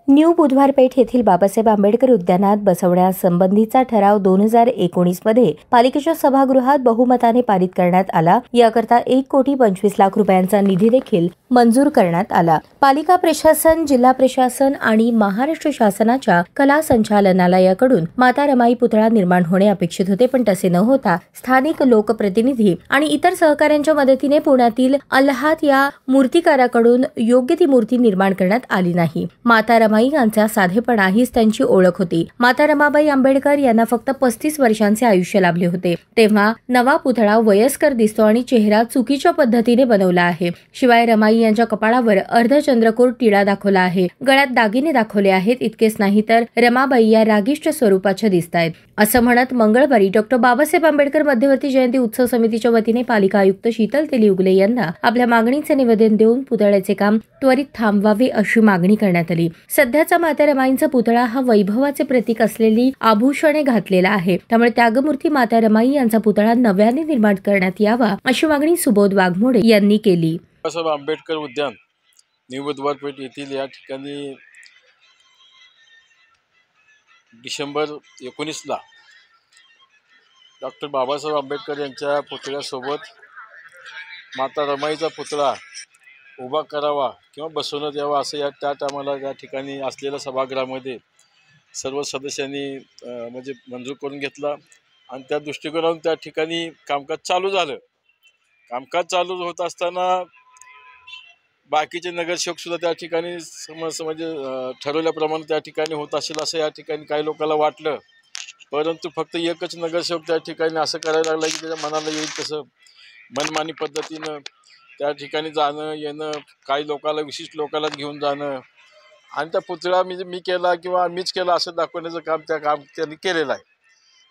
New Budhwar Peth येथील बाबासाहेब आंबेडकर उद्यानात बसवण्यासंबंधीचा ठराव 2019 मध्ये पालिकेच्या सभागृहात बहुमताने पारित करण्यात आला। याकरता 1,25,00,000 रुपयांचा निधी देखील मंजूर करण्यात आला। पालिका प्रशासन, जिल्हा प्रशासन आणि महाराष्ट्र शासनाच्या कला संचालनालयाकडून माता रमाई पुतळा निर्माण होणे अपेक्षित होते, पण तसे न होता स्थानिक लोकप्रतिनिधी आणि इतर सहकाऱ्यांच्या मदतीने पुण्यातील अल्हात या मूर्तिकाराकडून योग्य ती मूर्ती निर्माण करण्यात आली नाही। माता रमाई यांचा साधेपणा हीच त्यांची ओळख होती। माता रमाबाई आंबेडकर यांना फक्त 35 वर्षांचे आयुष्य लाभले होते, तेव्हा नवा पुतळा वयस्कर दिसतो आणि चेहरा चुकीच्या पद्धतीने बनवला आहे। शिवाय रमाई यांच्या कपाळावर अर्धचंद्रकोर टिळा दाखवला आहे, गळ्यात दागिने दाखवले आहेत। इतकेच नाही तर रमाबाई या रागिष्ट स्वरूपाच्या दिसतायत, असं म्हणत मंगळवारी डॉ. बाबासाहेब आंबेडकर मध्यवर्ती जयंती उत्सव समितीच्या वतीने पालिका आयुक्त शीतल तेली उगले यांना आपल्या मागणीचे निवेदन देऊन पुतळ्याचे काम त्वरित थांबवावे अशी मागणी करण्यात आली। सध्याचा माता रमाईंचा पुतळा हा वैभवाचे प्रतीक असलेली आभूषणे घातलेला आहे, त्यामुळे त्यागमूर्ती माता रमाई यांचा पुतळा नव्याने निर्माण करण्यात यावा अशी मागणी सुबोध वाघमोडे यांनी केली। बाबासाहेब आंबेडकर उद्यान न्यू बुधवारपेठ येथील या ठिकाणी डिसेंबर 19ला डॉ. बाबासाहेब आंबेडकर यांच्या पुतळ्यासोबत माता रमाईचा पुतळा उभा करावा किंवा बसवण्यात यावा असं त्या टायमाला या ठिकाणी असलेल्या सभागृहामध्ये सर्व सदस्यांनी म्हणजे मंजूर करून घेतला आणि त्या दृष्टिकोनातून त्या ठिकाणी कामकाज चालू झालं। कामकाज चालू होत असताना बाकीचे नगरसेवक सुद्धा त्या ठिकाणी म्हणजे ठरवल्याप्रमाणे त्या ठिकाणी होत असेल असं या ठिकाणी काही लोकांना वाटलं, परंतु फक्त एकच नगरसेवक त्या ठिकाणी असं करायला लागला की त्याच्या मनाला येईल तसं मनमानी पद्धतीनं त्या ठिकाणी जाणं येणं, काही लोकांना विशिष्ट लोकांना घेऊन जाणं आणि त्या पुतळा मी केला किंवा मीच केला असं दाखवण्याचं काम त्यांनी केलेलं आहे।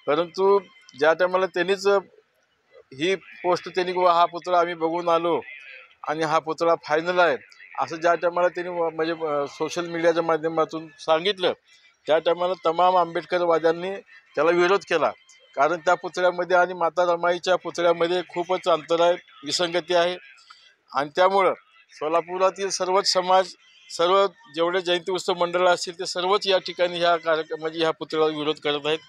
परंतु ज्या टायमाला त्यांनीच ही पोस्ट त्यांनी हा पुतळा आम्ही बघून आलो आणि हा पुतळा फायनल आहे असं ज्या टायमाला त्यांनी म्हणजे सोशल मीडियाच्या माध्यमातून सांगितलं, त्या टायमाला तमाम आंबेडकरवाद्यांनी त्याला विरोध केला, कारण त्या पुतळ्यामध्ये आणि माता रमाईच्या पुतळ्यामध्ये खूपच अंतर आहे, विसंगती आहे आणि त्यामुळं सोलापुरातील सर्वच समाज, सर्व जेवढे जयंती उत्सव मंडळ असतील ते सर्वच या ठिकाणी ह्या म्हणजे ह्या पुतळ्याला विरोध करत आहेत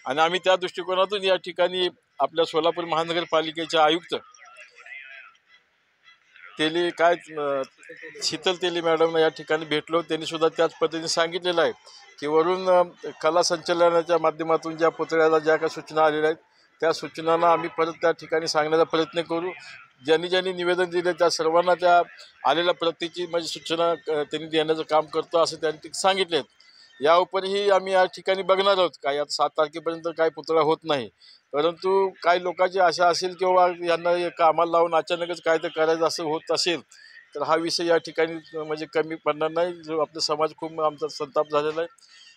आणि आम्ही त्या दृष्टिकोनातून या ठिकाणी आपल्या सोलापूर महानगरपालिकेचे आयुक्त शीतल तेली मॅडम या ठिकाणी भेटलो। त्यांनी सुद्धा त्याच पद्धतीने सांगितलेलं आहे की वरून कला संचालनाच्या माध्यमातून ज्या पुतळ्याला ज्या काही सूचना आलेल्या आहेत त्या सूचनांना आम्ही परत त्या ठिकाणी सांगण्याचा प्रयत्न करू। ज्यांनी निवेदन दिले त्या सर्वांना त्या आलेल्या प्रतीची म्हणजे सूचना त्यांनी देण्याचं काम करतो असं त्यांनी सांगितले। या उपरही आम्ही या ठिकाणी बघणार आहोत, काय आता 7 तारखेपर्यंत काय पुतळा होत नाही, परंतु काही लोकांची आशा असेल किंवा यांना कामाला लावून अचानकच काय तर करायचं असं होत असेल तर हा विषय या ठिकाणी म्हणजे कमी पडणार नाही। जो आपला समाज खूप आमचा संताप झालेला आहे,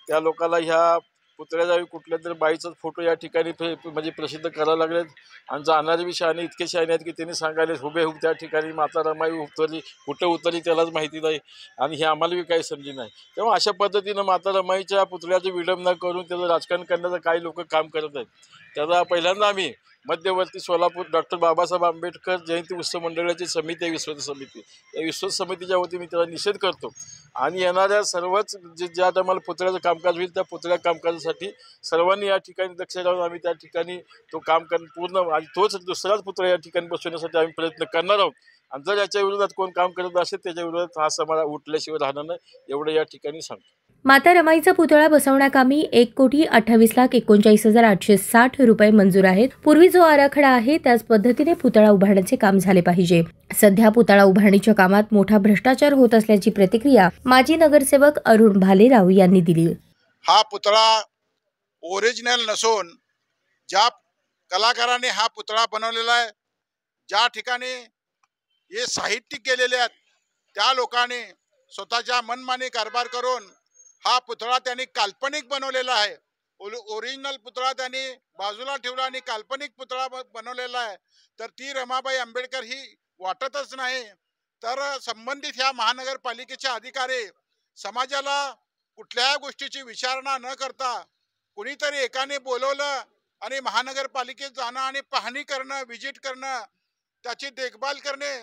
त्या लोकांना ह्या पुतळ्याजावी कुठल्या तरी बाईचा फोटो या ठिकाणी म्हणजे प्रसिद्ध करायला लागलेत आणि जाणारे बी शहाणे इतके शहाणे आहेत की त्यांनी सांगायले हुबेहूब त्या ठिकाणी माता रमाई उतरली, कुठं उतरली त्यालाच माहिती नाही आणि हे आम्हाला बी काही समजी नाही। तेव्हा अशा पद्धतीनं माता रमाईच्या पुतळ्याचं विडंबना करून त्याचं राजकारण करण्याचं काही लोक काम करत आहेत। त्याचा पहिल्यांदा आम्ही मध्यवर्ती सोलापूर डॉ. बाबासाहेब आंबेडकर जयंती उत्सव मंडळाची समिती आहे, विश्वस्त समिती, या विश्वस्त समितीच्या वतीने मी त्याला निषेध करतो आणि येणाऱ्या सर्वच ज्या टायमाला पुतळ्याचं कामकाज होईल त्या पुतळ्या कामकाजासाठी सर्वांनी या ठिकाणी लक्ष लावून आम्ही त्या ठिकाणी तो काम पूर्ण आणि तोच दुसराच पुतळा या ठिकाणी बसवण्यासाठी आम्ही प्रयत्न करणार आहोत आणि जर याच्या विरोधात कोण काम करत असेल त्याच्या विरोधात हा समाज उठल्याशिवाय राहणार नाही, एवढं या ठिकाणी सांगतो। माता रमाईचा पुतळा बसवण्याकामी 1,28,39,860 रुपये मंजूर आहेत। पूर्वी जो आराखडा आहे त्याच पद्धतीने पुतळा उभारण्याचे काम झाले पाहिजे। सध्या पुतळा उभारणीच्या कामात मोठा भ्रष्टाचार होत असल्याची प्रतिक्रिया माजी नगरसेवक अरुण भालेराव यांनी दिली। हा पुतळा ओरिजिनल नसून ज्या कलाकाराने हा पुतळा बनवलेला आहे, ज्या ठिकाणी हे साहित्य केलेले आहेत त्या लोकांनी स्वतःच्या मनमानी कारभार करून हा पुतळा त्यांनी काल्पनिक बनवलेला आहे। ओरिजिनल पुतळा त्यांनी बाजूला ठेवला आणि काल्पनिक पुतळा बनवलेला आहे, तर ती रमाबाई आंबेडकर ही वाटतच नाही। तर संबंधित ह्या महानगरपालिकेचे अधिकारी समाजाला कुठल्याही गोष्टीची विचारणा न करता कुणीतरी एकाने बोलवलं आणि महानगरपालिकेत जाणं आणि पाहणी करणं, व्हिजिट करणं, त्याची देखभाल करणे,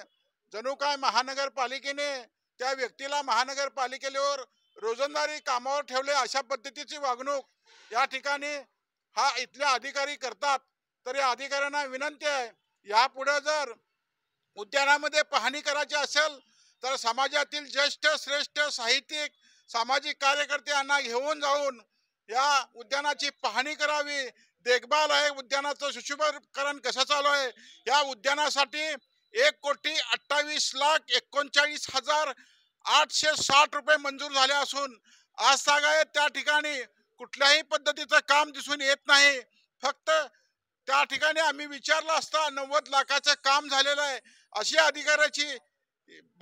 जणू काय महानगरपालिकेने त्या व्यक्तीला महानगरपालिकेवर रोजंदारी कामावर ठेवले अशा पद्धतीची वागणूक या ठिकाणी हा इथले अधिकारी करतात। तर या अधिकाऱ्यांना विनंती आहे, यापुढे जर उद्यानामध्ये पाहणी करायची असेल तर समाजातील ज्येष्ठ श्रेष्ठ साहित्यिक सामाजिक कार्यकर्ते यांना घेऊन जाऊन या उद्यानाची पाहणी करावी। देखभाल आहे, उद्यानाचं सुशोभीकरण कसं चालू आहे, या उद्यानासाठी 1,28,39,860 रुपये मंजूर झाले असून आज सांगाय त्या ठिकाणी कुठल्याही पद्धतीचं काम दिसून येत नाही। फक्त त्या ठिकाणी आम्ही विचारलं असता 90 लाखाचं काम झालेलं आहे अशी अधिकाऱ्याची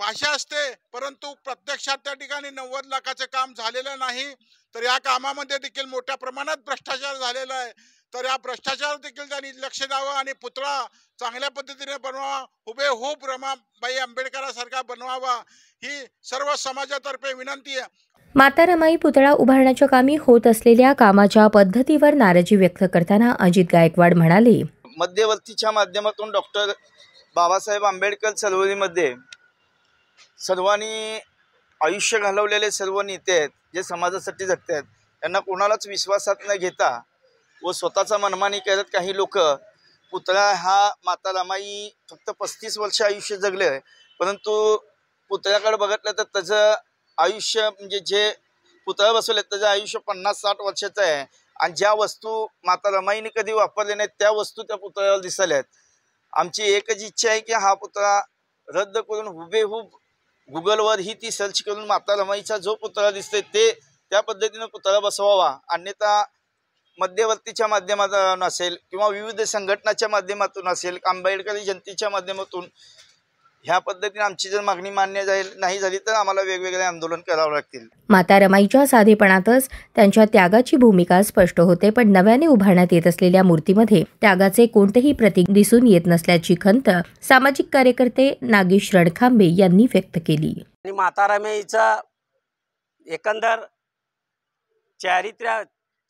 भाषा असते, परंतु प्रत्यक्षात त्या ठिकाणी 90 लाखाचं काम झालेलं नाही। तर या कामामध्ये देखील मोठ्या प्रमाणात भ्रष्टाचार झालेला आहे। तर या भ्रष्टाचार देखील त्यांनी लक्ष द्यावं आणि पुतळा चांगल्या पद्धतीने बनवावा, हुबेहूब रमाबाई आंबेडकरांसारखा बनवावा ही सर्व समाजातर्फे विनंती आहे। माता रमाई पुतळा उभारण्याच्या कामी होत असलेल्या कामाच्या पद्धतीवर नाराजी व्यक्त करताना अजित गायकवाड म्हणाले, मध्यवर्तीच्या माध्यमातून डॉक्टर बाबासाहेब आंबेडकर चळवळीमध्ये सर्वांनी आयुष्य घालवलेले सर्व नेते आहेत जे समाजासाठी जगत आहेत, त्यांना कोणालाच विश्वासात न घेता व स्वतःचा मनमानी करत काही लोक पुतळा हा माता रमाई फक्त 35 वर्ष आयुष्य जगले, परंतु पुतळ्याकडे बघितलं तर त्याचं आयुष्य म्हणजे जे पुतळा बसवले त्याचं आयुष्य 50-60 वर्षाचं आहे आणि ज्या वस्तू माता रमाईने कधी वापरल्या नाहीत त्या वस्तू त्या पुतळ्यावर दिसल्या आहेत। आमची एकच इच्छा आहे की हा पुतळा रद्द करून हुबेहूब गुगलवर ही ती सर्च करून माता रमाईचा जो पुतळा दिसतोय ते त्या पद्धतीने पुतळा बसवावा, अन्यथा मध्यवर्तीच्या माध्यमातून असेल किंवा विविध संघटनाच्या माध्यमातून असेल, आंबेडकरी जनतेच्या माध्यमातून ह्या पद्धतीने आमची जर मागणी मान्य नाही झाली तर आम्हाला वेगवेगळे आंदोलन करावं लागतील। माता रमाईच्या साधेपणातच त्यांच्या त्यागाची भूमिका स्पष्ट होते, पण नव्याने उभारण्यात येत असलेल्या मूर्तीमध्ये त्यागाचे कोणतेही प्रतीक दिसून येत नसल्याची खंत सामाजिक कार्यकर्ते नागेश रणखांबे यांनी व्यक्त केली। माता रमाईचा एकंदर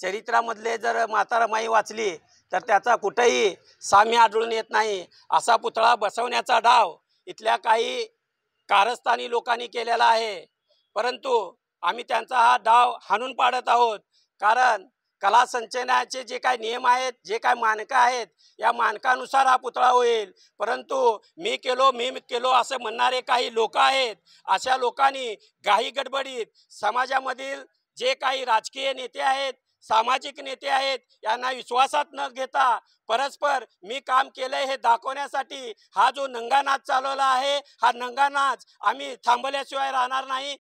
चरित्रामधले जर माता रमाई वाचली तर त्याचा कुठेही साम्य आढळून येत नाही। असा पुतळा बसवण्याचा डाव इथल्या काही कारस्थानी लोकांनी केलेला आहे, परंतु आम्ही त्यांचा हा डाव हाणून पाडत आहोत। कारण कला संचलनाचे जे काही नियम आहेत, जे काही मानकं आहेत, या मानकानुसार हा पुतळा होईल, परंतु मी केलो असं म्हणणारे काही लोक आहेत। अशा लोकांनी घाई गडबडीत समाजामधील जे काही राजकीय नेते आहेत, सामाजिक नेते आहेत, यांना विश्वासात न घेता परस्पर मी काम केलंय हे दाखवण्यासाठी हा जो नंगा नाच चालवला आहे, हा नंगा नाच आम्ही थांबवल्याशिवाय राहणार नाही।